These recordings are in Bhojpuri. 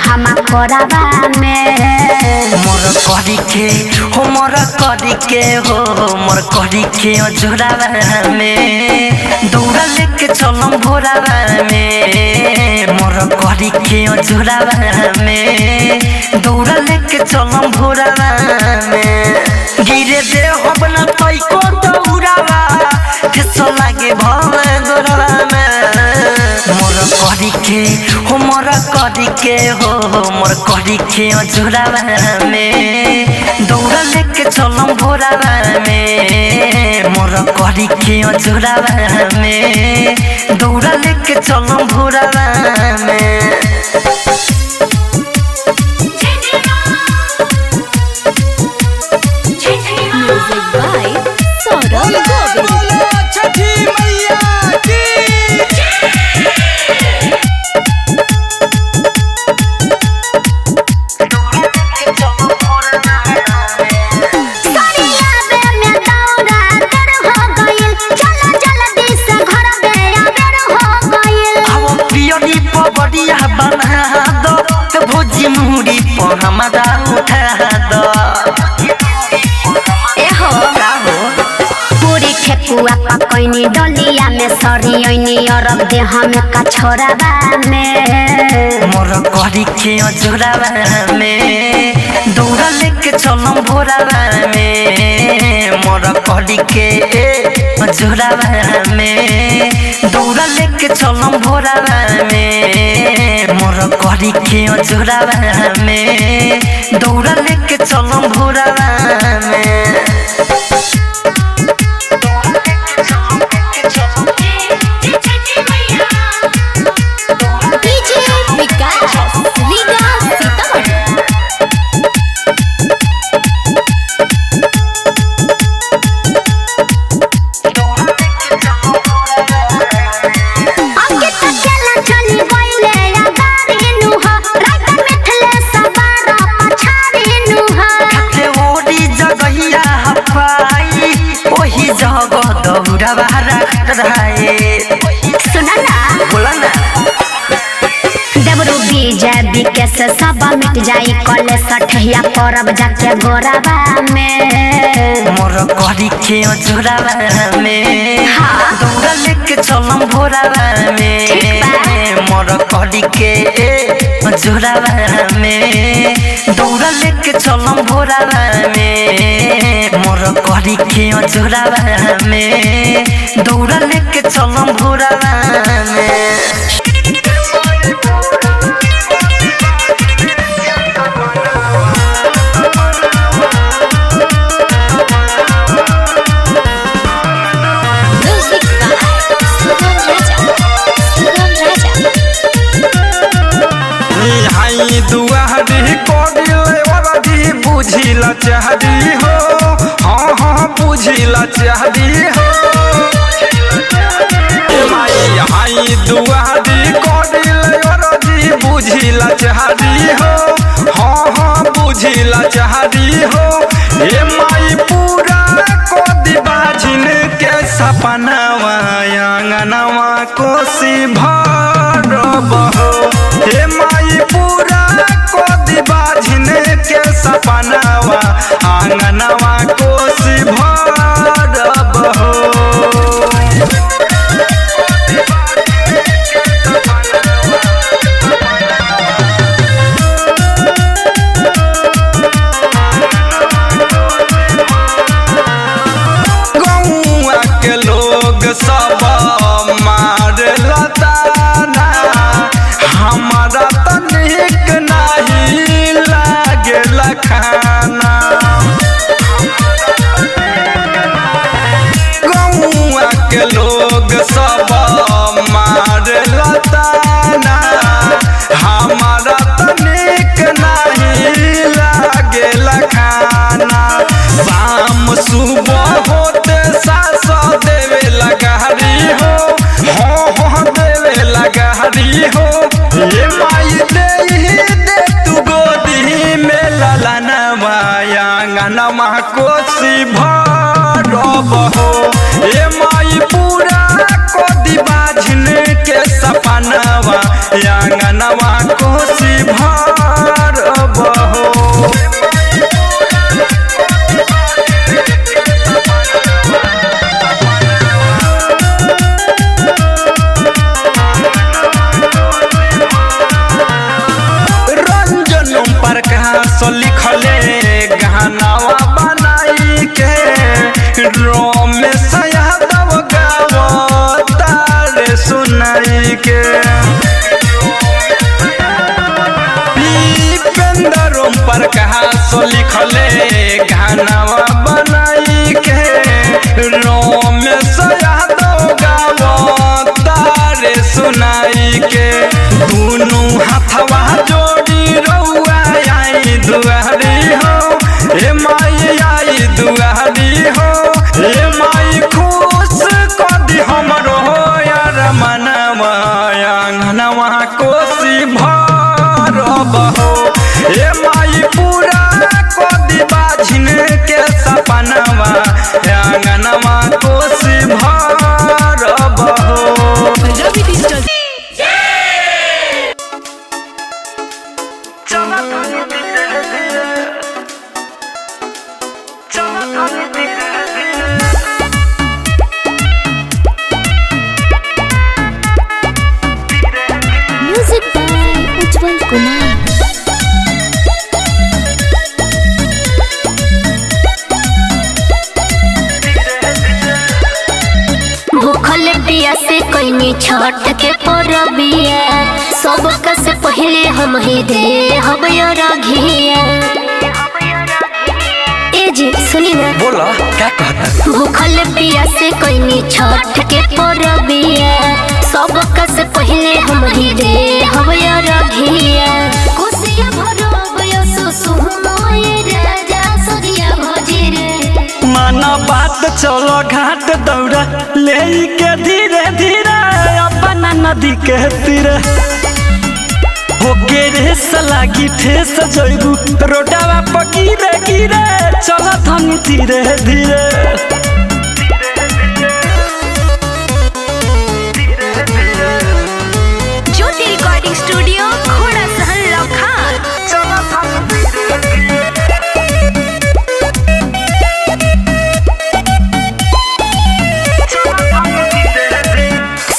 हम कोराबा में मोर करी के हो मोर करी के हो मोर करी के जोराबा में दौड़ा लेके चलम भोराबा में मोर करी के जोराबा में दौड़ा लेके चलम भोराबा में गिरे दे होबना तई को दौड़ाबा ठेस लागे भले गोराबा में मोर करी के हो मोर करी के हो मोर करी के जोराबा में दौड़ा लेके चलम भोराबा में मोर करी के जोराबा में दौड़ा लेके चलम भोराबा में म्यूजिक बाय सौरभ गोविल छठी मैया की भोजी मुहरी पर हमारा उठा दो पूरी ठेकुआ पकैनी डलिया में सरियनी अरब देह में कछोराबा में मोर करी के जोराबा में दौड़ा लेके चलम भोराबा में मोर करी के जोराबा में दौड़ा लेके चलम भोराबा में मोर करी के जोराबा में दौड़ा लेके चलम भोराबा में सब मिट जाई कले सठिया परब जाके गोराबा में मोर करी के जोराबा में दौड़ा लेके चलम भोराबा में मोर करी के जोराबा में दौड़ा लेके चलम भोराबा में मोर करी के जोराबा में दौड़ा लेके चलम भोराबा में दुआरी कोडिले वरदी बुझिला चाहदी हो हाँ हाँ बुझिला चाहदी हो माई हाई दुआरी कोडिले वरदी बुझिला चाहदी हो हाँ हाँ बुझिला चाहदी हो ए माई पूरा कोदी बाजिन के सपनावा आंगनवा कोसी भरब हो ए माई पूरा कोदी बाजिन के सपनावा आंगनवा कोसी भरब हो गौआ के लोग सब मार लताना हमारा तनिक नहीं लागे खाना गौआ के लोग सब मार लताना हमारा तनिक नहीं लागे खाना शाम सुबह होते सास देवे लगारी हो हो देवे लगारी हो ये माई दे तू गोदी में ललनवा आंगनवा कोसी भरब हो ये माई पूरा कोदी बाझन के सपनवा आंगनवा कोसी कोसी भरब हो। रंजन पर कहाँ लिखले गानावा बनाई के रमेश यादव गावतार सुनाई के दीपेंद्र पर कहाँ लिखले गानावा बनाई के रमेश यादव गावतार सुनाई के दोनों हाथवा जोड़ी रउआ आई दुआरी हो ए माई आई दुआरी हो ए माई खुश कदी हमरो हो यार मनवा आंगनवा कोसी भरब हो ए माई पूरा कदी बाझिन के सपनवा आंगनवा कोसी भरब हो। रवि डिजिटल म्यूजिक बाय उज्जवल कुमार। भूखल पिया से कईनी छठ के परबिया सबका से पहले हम ही दे हम रघिया। ए जी सुनी ना बोला क्या कहता भूखल पिया से कईनी छठ के परबिया सबका से पहले हम ही दे हम रघिया। कोसिया भरब यसु सुमय राजा सजिया भजिरे माना बात चलो घाट दौड़ा ले के धीरे धीरे अपना नदी के तीरे हो के रेस लागी ठेस जइबू रोडावा पकीरे गिरे चलो धनी धीरे धीरे ज्योति रिकॉर्डिंग स्टूडियो घोड़ा सहन लखान।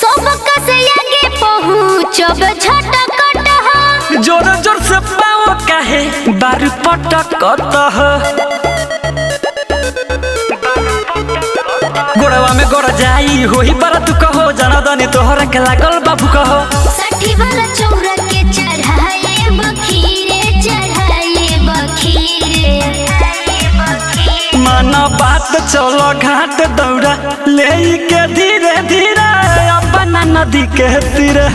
सबका से आगे पहुँचब झटकट हो जोर जोर से पाओ काहे बार पटकत गोड़वा में गोड़ जाई होही पर तू कहो जाना दनी तोहरा के लागल बाबू कहो साठी वाला चौरा के चढ़ाए बखीरे माना बात चलो घाट दौड़ा ले के धीरे धीरे अपना नदी के तीरे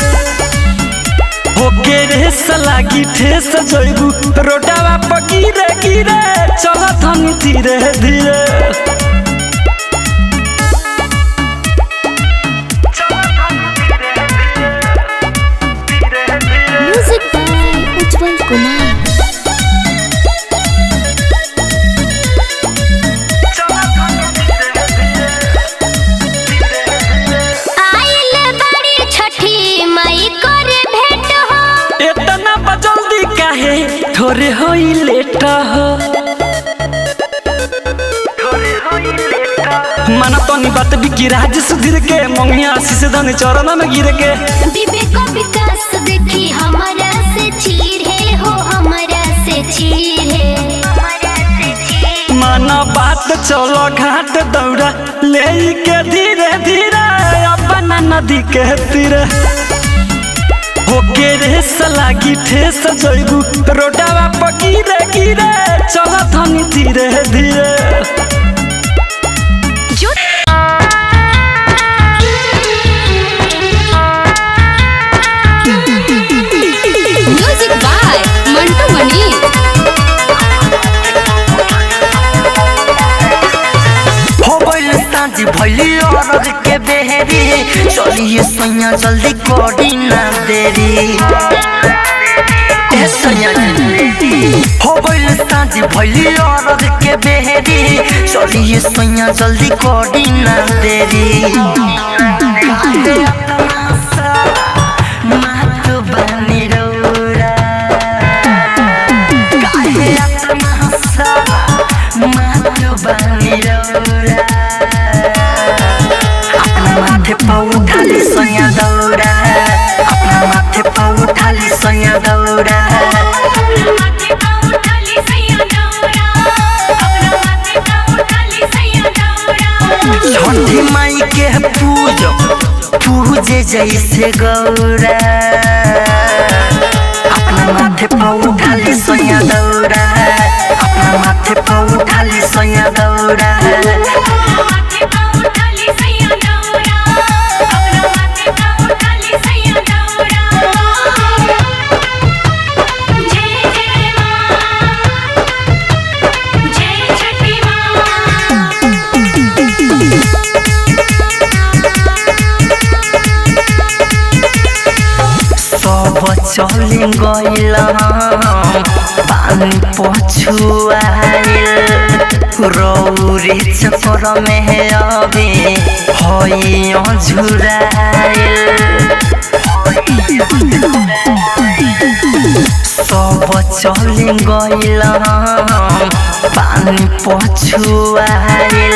हो के रेस लागी ठेस जइबू रोडावा पकीरे गिरे चलो धनी धीरे धीरे म्यूजिक बाय उज्जवल कुमार। आइल बड़ी छठी माई करे भेंट हो इतना बजल्दी काहे थोड़े होई लेट हो माना तनी बात बिकी राज सुधीर के मंगिया आशीष धनी चरण में गिर के विवेक विकास देखी हमारा से चीरे हो हमारा से चीरे माना बात चलो घाट दौड़ा ले के धीरे धीरे अपना नदी के तीरे हो के रेस लागी ठेस जइबू रोडावा पकीरे गिरे चलो धनी धीरे धीरे म्यूजिक बाय मंटू मनी। हो गइल सांझ भइली औरत के बेहरी चलिए सैया जल्दी कोडी ना देरी ए सैया हो गइल सांझ भइली औरत के बेहरी चलिए सैया जल्दी कोडी ना देरी मात बनी रौरा छठी माई के पूजे जैसे गौरा अपना माथे पर उठाली सोया दौरा अपना माथे पर उठाली सोया दौरा चली गइल पानी पछुआइल रौरे चक्कर में अबे हइया झुराइल सब चली गइल पानी पछुआइल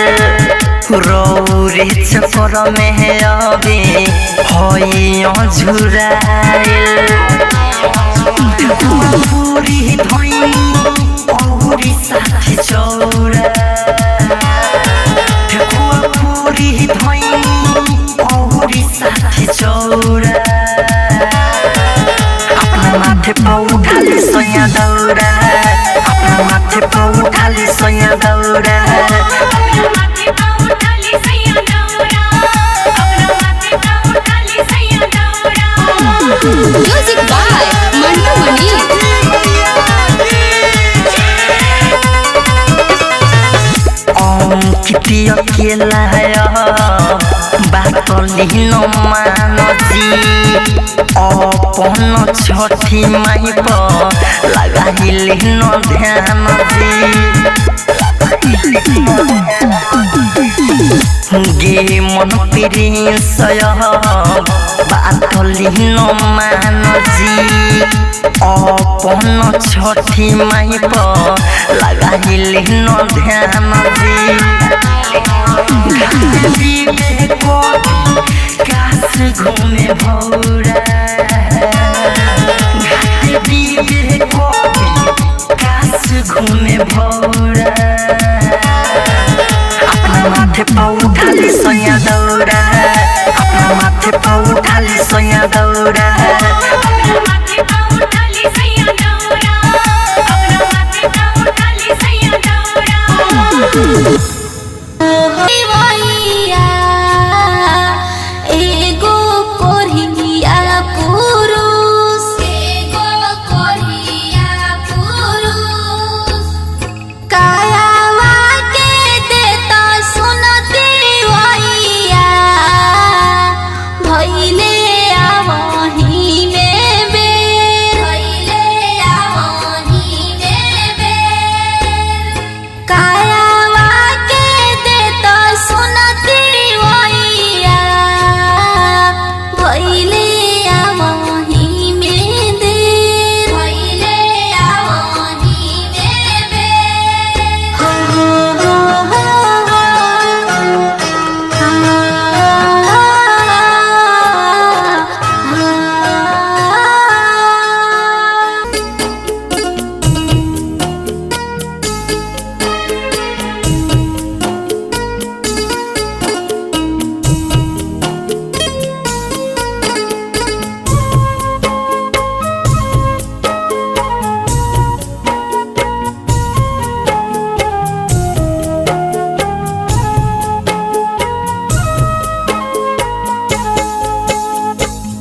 रौरे चक्कर में अबे हइया झुराइल पूरी धोइनी औरी साथी चौरा पूरी धोइनी औरी साथी चौरा अपना माथे पर उठाली सोया दौरा अपना माथे पर उठाली सोया दौरा म्यूजिक बाय मंटू मनी कितिया केला बात लिन मानसी अपन छठी माई पर लगाइल ध्यान गे मन प्रिंस बात लिन मानसी अपन छठी माई पर लगाइल ध्यान काश घूमे भौरा काश घूमे भौरा अपना माथे पर उठाली सोया दौरा अपना माथे पर उठाली सोया दौरा एगो कोरिया पुरुष कायावा के देता सुनती वैया भइले आवही में बेर कायावा के देता सुनती वैया भइले आवही में देर हो हो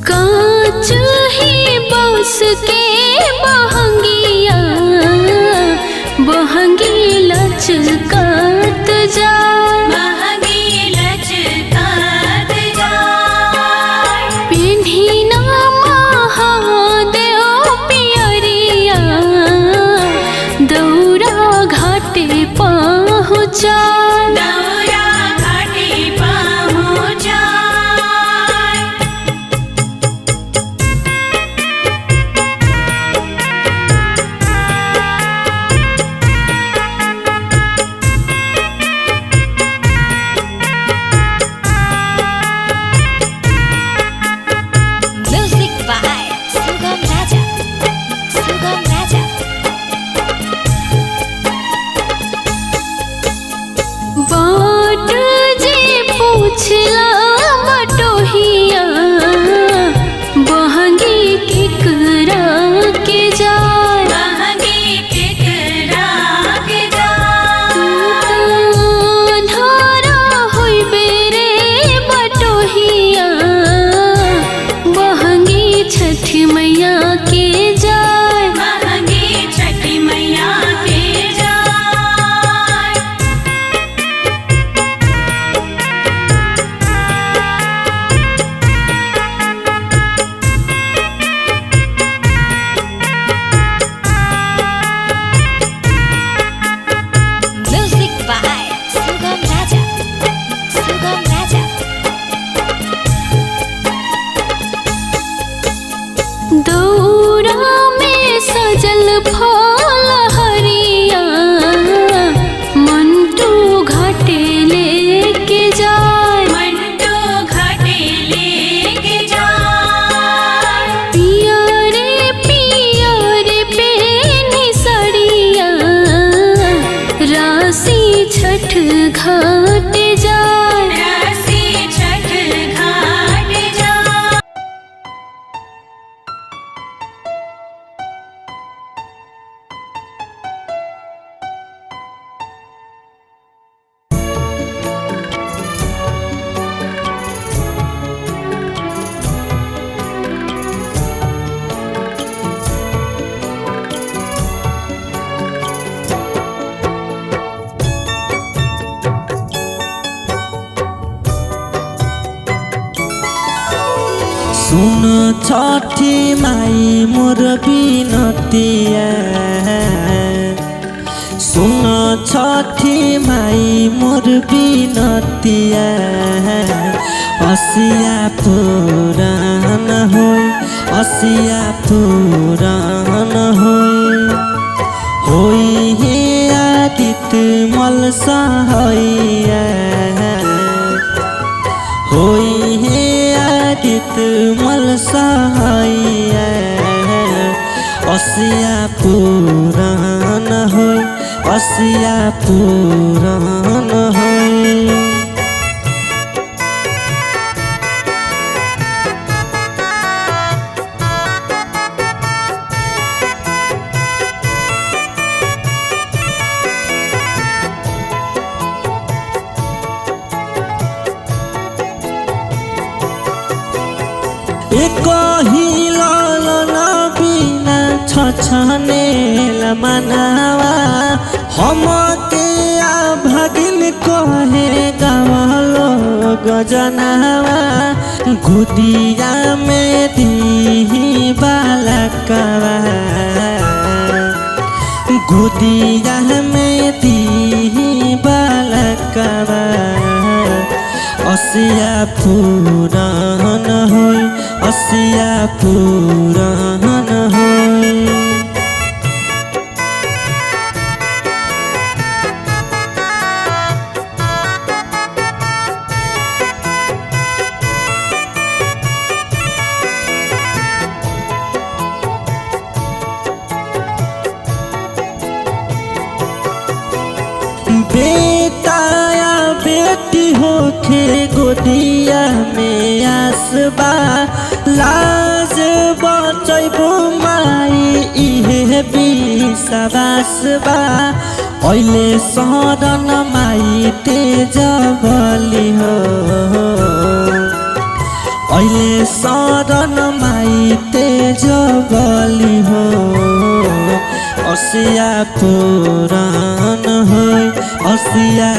कांच ही बस के बहंगी लचकात जा पिन्ही ना महादेव पियरिया दौरा घाटे पहुँचा म्यूजिक बाय सुगम राजा छठ घाट जाए राशि छठ घाट जाए। सुन छठी माई मोर बिनतिया, सुन छठी माई मोर बिनतिया, असिया पुरान होई असिया पुरान होई हे आदित मल सहैया, होई हे आदित मल सहैया, असिया पुरान होई असिया पुरान होई। एक ही लालना बिना छछने मनावा, हम के भगिन कहे गावलो गजनावा, गुदिया में दी बालकवा, गुदिया में दी बालकवा, असिया पुरान होई असिया पुरान होई। बेटा या बेटी होखे गोदिया में आसबा, लाज बचैबो माई इहे विश्वासबा, अहिले शरण माई तेज बलि हो, अहिले शरण माई तेज बलि हो, असिया पुरान होई असिया